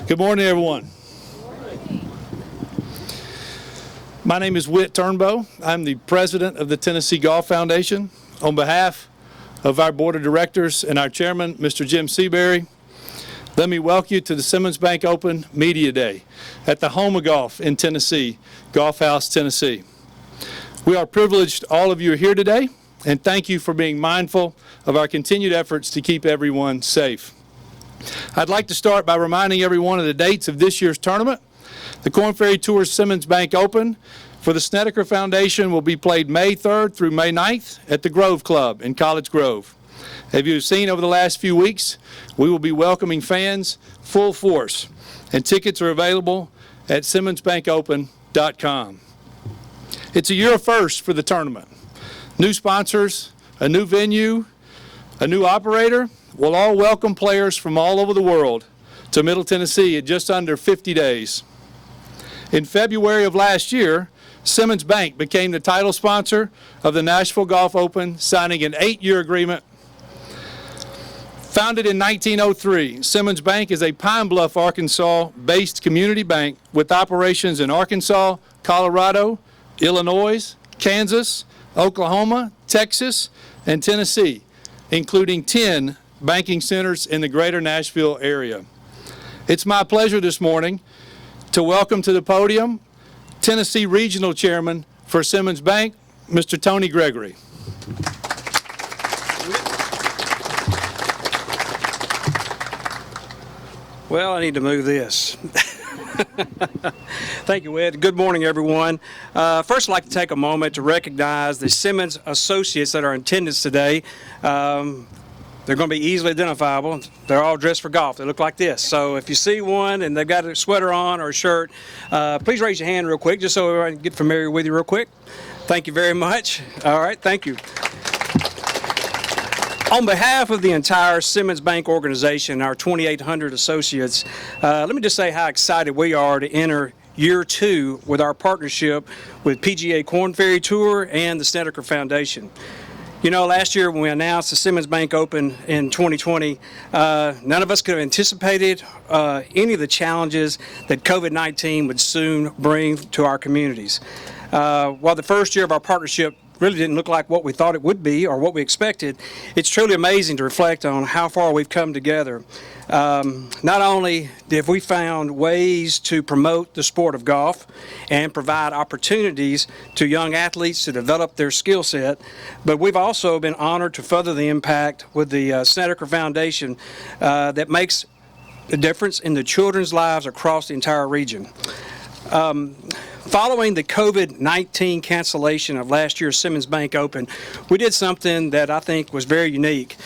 Good morning, everyone. My name is Whit Turnbow. I'm the president of the Tennessee Golf Foundation. On behalf of our board of directors and our chairman, Mr. Jim Seabury, let me welcome you to the Simmons Bank Open Media Day at the home of golf in Tennessee, Golf House, Tennessee. We are privileged all of you are here today, and thank you for being mindful of our continued efforts to keep everyone safe. I'd like to start by reminding everyone of the dates of this year's tournament. The Korn Ferry Tour Simmons Bank Open for the Snedeker Foundation will be played May 3rd through May 9th at the Grove Club in College Grove. As you've seen over the last few weeks, we will be welcoming fans full force, and tickets are available at simmonsbankopen.com. It's a year of firsts for the tournament. New sponsors, a new venue, a new operator will all welcome players from all over the world to Middle Tennessee in just under 50 days. In February of last year, Simmons Bank became the title sponsor of the Nashville Golf Open, signing an 8-year agreement. Founded in 1903, Simmons Bank is a Pine Bluff, Arkansas-based community bank with operations in Arkansas, Colorado, Illinois, Kansas, Oklahoma, Texas, and Tennessee, including 10 banking centers in the greater Nashville area. It's my pleasure this morning to welcome to the podium Tennessee Regional Chairman for Simmons Bank, Mr. Tony Gregory. Well, I need to move this. Thank you, Ed. Good morning, everyone. First, I'd like to take a moment to recognize the Simmons associates that are in attendance today. They're going to be easily identifiable. They're all dressed for golf. They look like this. So if you see one and they've got a sweater on or a shirt, please raise your hand real quick just so everyone can get familiar with you real quick. Thank you very much. All right, thank you. On behalf of the entire Simmons Bank organization and our 2,800 associates, let me just say how excited we are to enter year 2 with our partnership with PGA Korn Ferry Tour and the Snedeker Foundation. You know, last year when we announced the Simmons Bank Open in 2020, none of us could have anticipated any of the challenges that COVID-19 would soon bring to our communities. While the first year of our partnership really didn't look like what we thought it would be or what we expected, it's truly amazing to reflect on how far we've come together. Not only have we found ways to promote the sport of golf and provide opportunities to young athletes to develop their skill set, but we've also been honored to further the impact with the Snedeker Foundation that makes a difference in the children's lives across the entire region. Following the COVID-19 cancellation of last year's Simmons Bank Open, we did something that I think was very unique.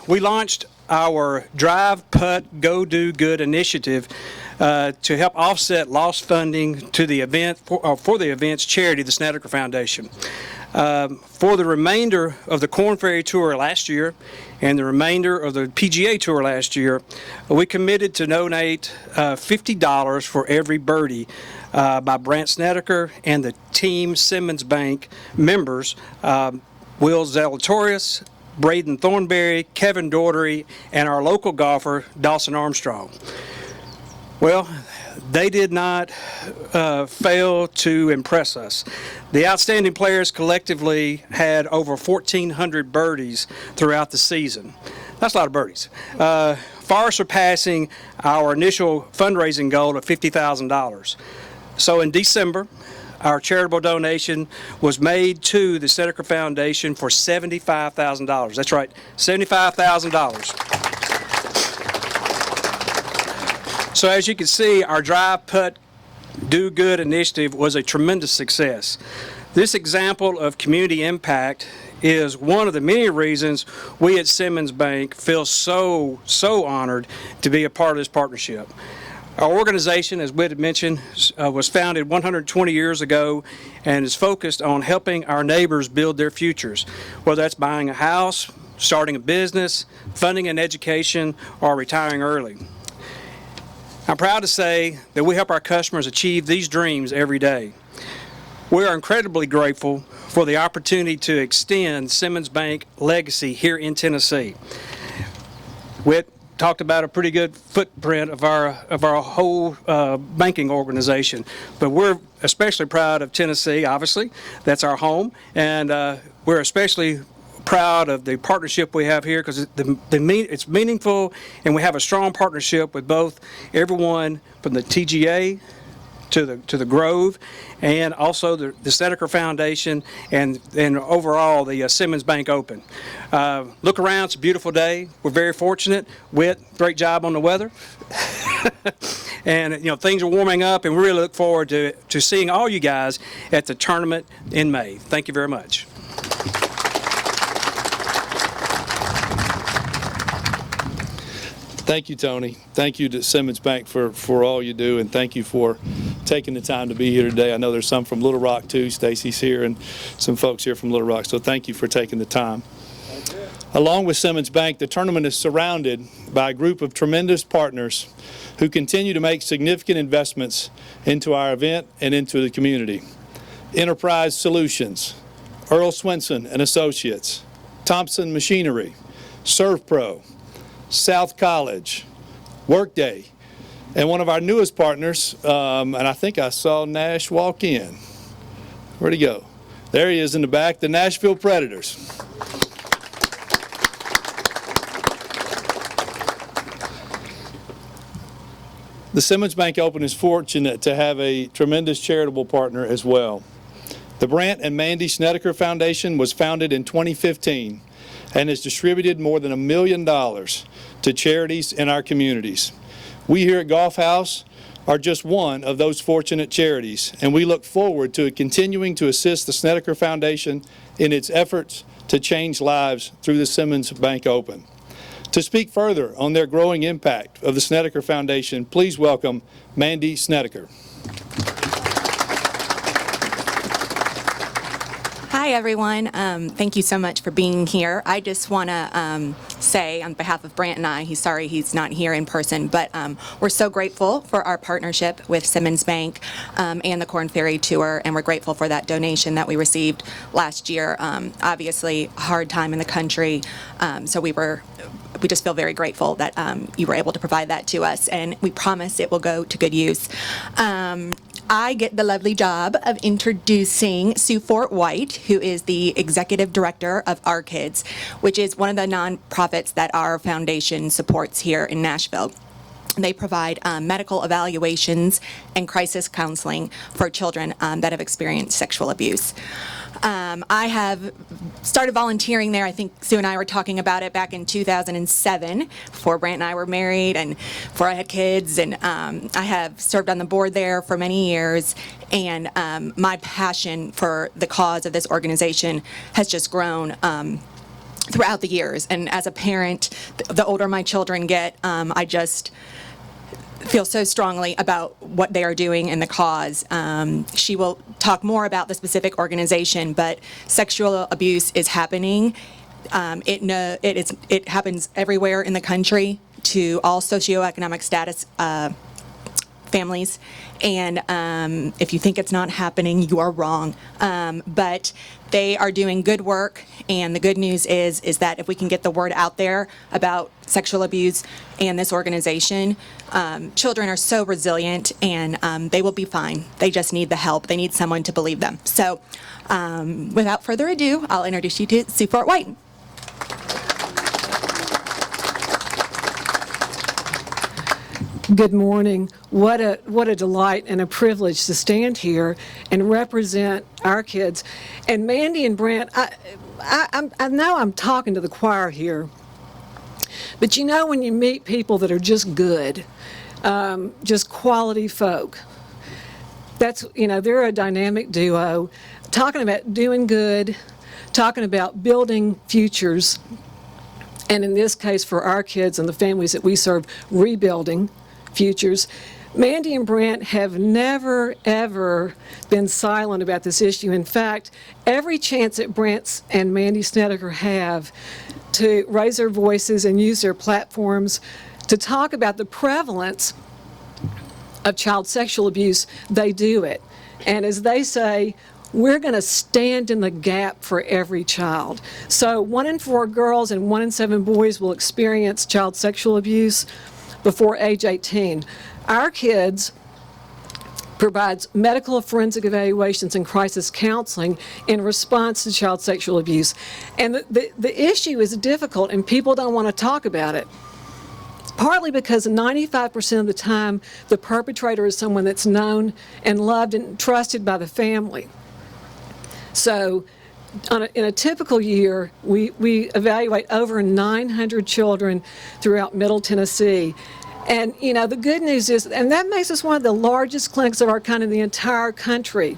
We launched our Drive, Putt, Go Do Good initiative to help offset lost funding to the event for the event's charity, the Snedeker Foundation. For the remainder of the Korn Ferry Tour last year and the remainder of the PGA Tour last year, we committed to donate $50 for every birdie by Brandt Snedeker and the Team Simmons Bank members, Will Zalatorius, Braden Thornberry, Kevin Daugherty, and our local golfer, Dawson Armstrong. Well, they did not fail to impress us. The outstanding players collectively had over 1,400 birdies throughout the season. That's a lot of birdies, far surpassing our initial fundraising goal of $50,000. So in December, our charitable donation was made to the Snedeker Foundation for $75,000. That's right, $75,000. So as you can see, our Drive, Putt, Do Good initiative was a tremendous success. This example of community impact is one of the many reasons we at Simmons Bank feel so honored to be a part of this partnership. Our organization, as Whit had mentioned, was founded 120 years ago and is focused on helping our neighbors build their futures, whether that's buying a house, starting a business, funding an education, or retiring early. I'm proud to say that we help our customers achieve these dreams every day. We are incredibly grateful for the opportunity to extend Simmons Bank legacy here in Tennessee. Whit talked about a pretty good footprint of our whole banking organization, but we're especially proud of Tennessee. Obviously, that's our home, and we're especially proud of the partnership we have here because it's meaningful, and we have a strong partnership with both everyone from the TGA to the Grove, and also the Snedeker Foundation, and overall the Simmons Bank Open. Look around, it's a beautiful day. We're very fortunate. Whit, great job on the weather. And things are warming up, and we really look forward to seeing all you guys at the tournament in May. Thank you very much. Thank you, Tony. Thank you to Simmons Bank for all you do, and thank you for taking the time to be here today. I know there's some from Little Rock too. Stacy's here and some folks here from Little Rock, so thank you for taking the time. Along with Simmons Bank, the tournament is surrounded by a group of tremendous partners who continue to make significant investments into our event and into the community. Enterprise Solutions, Earl Swenson and Associates, Thompson Machinery, ServPro, South College, Workday, and one of our newest partners, and I think I saw Nash walk in. Where'd he go? There he is in the back, the Nashville Predators. The Simmons Bank Open is fortunate to have a tremendous charitable partner as well. The Brandt and Mandy Snedeker Foundation was founded in 2015 and has distributed more than $1 million to charities in our communities. We here at Golf House are just one of those fortunate charities, and we look forward to continuing to assist the Snedeker Foundation in its efforts to change lives through the Simmons Bank Open. To speak further on their growing impact of the Snedeker Foundation, please welcome Mandy Snedeker. Hi, everyone. Thank you so much for being here. I just want to say on behalf of Brandt and I, he's sorry he's not here in person, but we're so grateful for our partnership with Simmons Bank and the Korn Ferry Tour, and we're grateful for that donation that we received last year. Obviously, a hard time in the country, so we just feel very grateful that you were able to provide that to us, and we promise it will go to good use. I get the lovely job of introducing Sue Fort White, who is the executive director of Our Kids, which is one of the nonprofits that our foundation supports here in Nashville. They provide medical evaluations and crisis counseling for children that have experienced sexual abuse. I have started volunteering there. I think Sue and I were talking about it back in 2007, before Brandt and I were married and before I had kids. And I have served on the board there for many years. And my passion for the cause of this organization has just grown throughout the years. And as a parent, the older my children get, I just feel so strongly about what they are doing and the cause. She will talk more about the specific organization, but sexual abuse is happening. It happens everywhere in the country to all socioeconomic status families, and if you think it's not happening, you are wrong. But they are doing good work, and the good news is that if we can get the word out there about sexual abuse and this organization, children are so resilient, and they will be fine. They just need the help. They need someone to believe them. So without further ado, I'll introduce you to Sue Fort White. Good morning. What a delight and a privilege to stand here and represent Our Kids. And Mandy and Brandt, I know I'm talking to the choir here, but you know when you meet people that are just good, just quality folk, that's, they're a dynamic duo, talking about doing good, talking about building futures, and in this case for our kids and the families that we serve, rebuilding futures. Mandy and Brandt have never, ever been silent about this issue. In fact, every chance that Brandt and Mandy Snedeker have to raise their voices and use their platforms to talk about the prevalence of child sexual abuse, they do it. And as they say, we're going to stand in the gap for every child. So 1 in 4 girls and 1 in 7 boys will experience child sexual abuse before age 18. Our kids provides medical forensic evaluations and crisis counseling in response to child sexual abuse. And the issue is difficult and people don't want to talk about it. Partly because 95% of the time the perpetrator is someone that's known and loved and trusted by the family. So in a typical year, we evaluate over 900 children throughout Middle Tennessee. And, you know, the good news is, and that makes us one of the largest clinics of our kind in the entire country.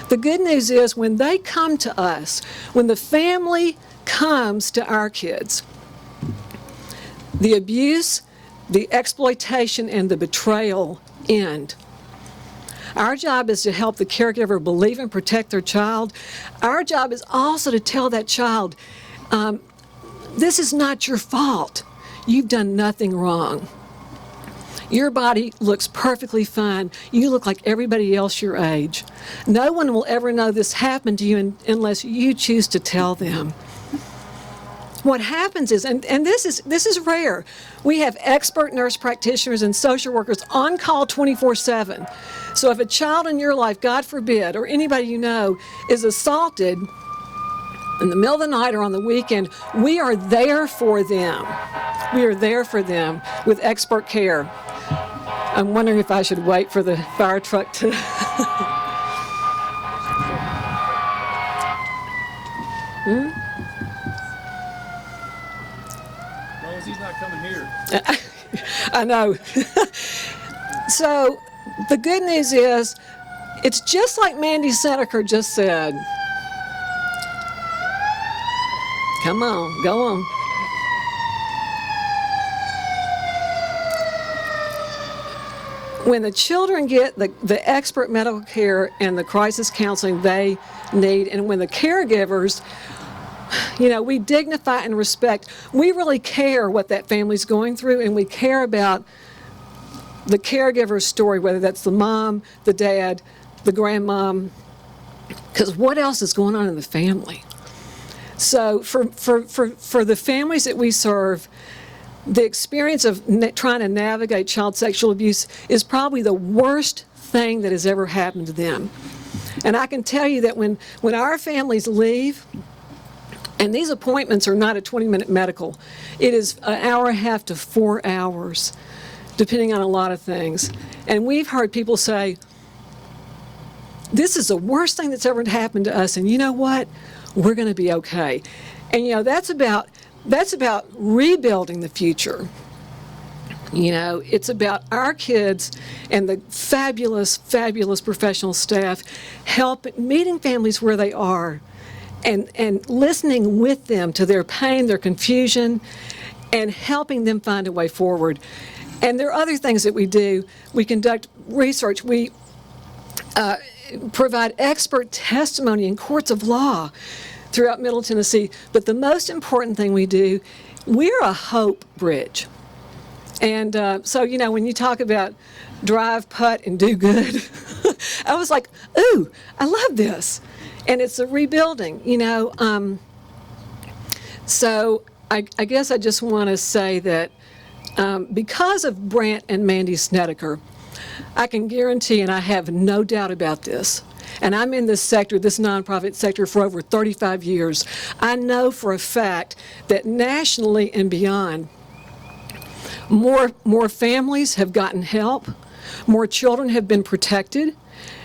The good news is when they come to us, when the family comes to our kids, the abuse, the exploitation, and the betrayal end. Our job is to help the caregiver believe and protect their child. Our job is also to tell that child, this is not your fault. You've done nothing wrong. Your body looks perfectly fine. You look like everybody else your age. No one will ever know this happened to you unless you choose to tell them. What happens is, and this is rare, we have expert nurse practitioners and social workers on call 24/7. So if a child in your life, God forbid, or anybody you know, is assaulted in the middle of the night or on the weekend, we are there for them. We are there for them with expert care. I'm wondering if I should wait for the fire truck to... As long as he's not coming here. I know. So the good news is, it's just like Mandy Snedeker just said. Come on, go on. When the children get the expert medical care and the crisis counseling they need, and when the caregivers, you know, we dignify and respect, we really care what that family's going through, and we care about the caregiver's story, whether that's the mom, the dad, the grandmom, because what else is going on in the family? So for the families that we serve, the experience of trying to navigate child sexual abuse is probably the worst thing that has ever happened to them. And I can tell you that when our families leave, and these appointments are not a 20-minute medical, it is an hour and a half to 4 hours, depending on a lot of things. And we've heard people say, this is the worst thing that's ever happened to us, and you know what? We're going to be okay. And you know, that's about rebuilding the future. You know, it's about our kids and the fabulous, fabulous professional staff meeting families where they are and listening with them to their pain, their confusion, and helping them find a way forward. And there are other things that we do. We conduct research. We provide expert testimony in courts of law throughout Middle Tennessee. But the most important thing we do, we're a hope bridge. And so, you know, when you talk about drive, putt, and do good, I was like, ooh, I love this. And it's a rebuilding, you know. So I guess I just want to say that because of Brandt and Mandy Snedeker, I can guarantee, and I have no doubt about this, and I'm in this sector, this nonprofit sector, for over 35 years. I know for a fact that nationally and beyond, more families have gotten help, more children have been protected,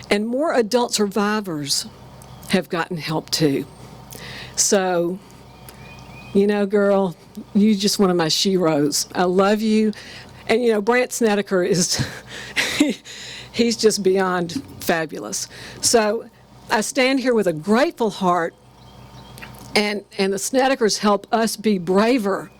and more adult survivors have gotten help too. So, you know, girl, you're just one of my sheroes. I love you. And, you know, Brandt Snedeker is, he's just beyond fabulous. So I stand here with a grateful heart, and the Snedekers help us be braver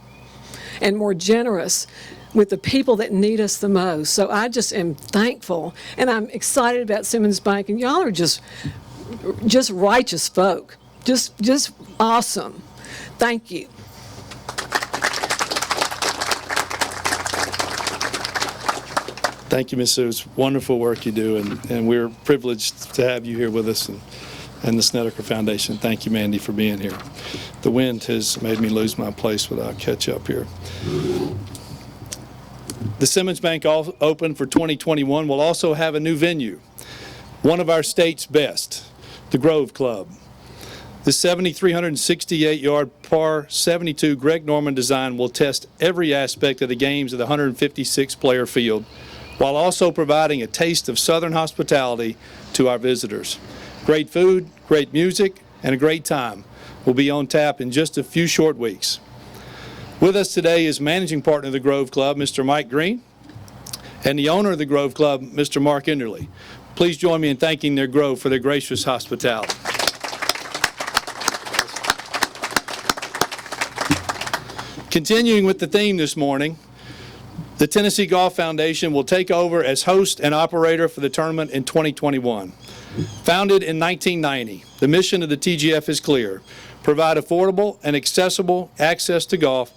and more generous with the people that need us the most. So I just am thankful, and I'm excited about Simmons Bank, and y'all are just righteous folk, just awesome. Thank you. Thank you, Ms. Sue. It's wonderful work you do, and we're privileged to have you here with us. And and the Snedeker Foundation. Thank you, Mandy, for being here. The wind has made me lose my place, but I'll catch up here. The Simmons Bank Open for 2021 will also have a new venue, one of our state's best, the Grove Club. The 7,368-yard par 72 Greg Norman design will test every aspect of the games of the 156-player field, while also providing a taste of Southern hospitality to our visitors. Great food, great music, and a great time will be on tap in just a few short weeks. With us today is managing partner of the Grove Club, Mr. Mike Green, and the owner of the Grove Club, Mr. Mark Enderly. Please join me in thanking their Grove for their gracious hospitality. Continuing with the theme this morning, the Tennessee Golf Foundation will take over as host and operator for the tournament in 2021. Founded in 1990, the mission of the TGF is clear: provide affordable and accessible access to golf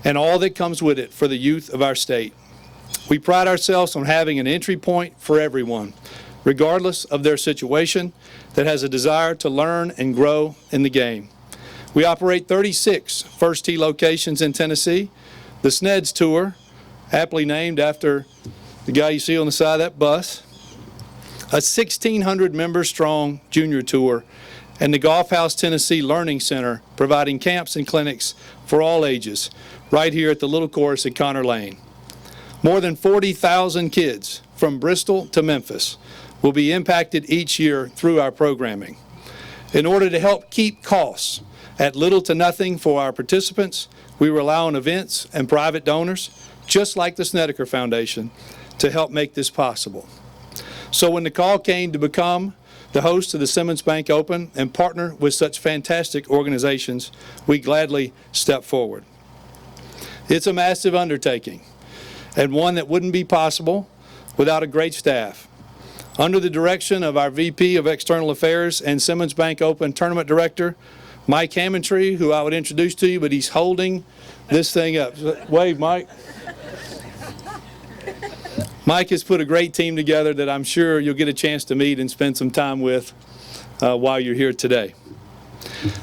and all that comes with it for the youth of our state. We pride ourselves on having an entry point for everyone, regardless of their situation, that has a desire to learn and grow in the game. We operate 36 First Tee locations in Tennessee. The Sneds Tour, aptly named after the guy you see on the side of that bus, a 1,600-member strong junior tour, and the Golf House Tennessee Learning Center, providing camps and clinics for all ages, right here at the Little Course at Connor Lane. More than 40,000 kids from Bristol to Memphis will be impacted each year through our programming. In order to help keep costs at little to nothing for our participants, we rely on events and private donors, just like the Snedeker Foundation, to help make this possible. So when the call came to become the host of the Simmons Bank Open and partner with such fantastic organizations, we gladly step forward. It's a massive undertaking, and one that wouldn't be possible without a great staff. Under the direction of our VP of External Affairs and Simmons Bank Open Tournament Director, Mike Hammontree, who I would introduce to you, but he's holding this thing up. Wave, Mike. Mike has put a great team together that I'm sure you'll get a chance to meet and spend some time with while you're here today.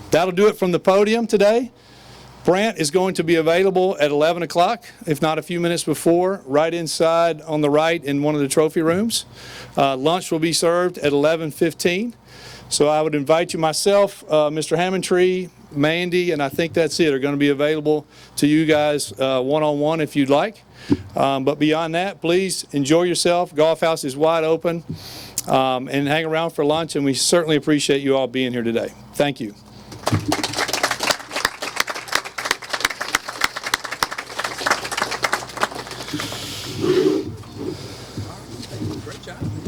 That'll do it from the podium today. Brandt is going to be available at 11 o'clock, if not a few minutes before, right inside on the right in one of the trophy rooms. Lunch will be served at 11:15. So I would invite you, myself, Mr. Hammontree, Mandy, and I think that's it, are going to be available to you guys one-on-one if you'd like. But beyond that, please enjoy yourself. Golf House is wide open, and hang around for lunch, and we certainly appreciate you all being here today. Thank you.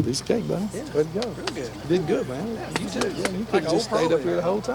Piece of cake, buddy. Yeah. Way to go. Real good. You did good, man. You too. Yeah, you could have just stayed up here the whole time.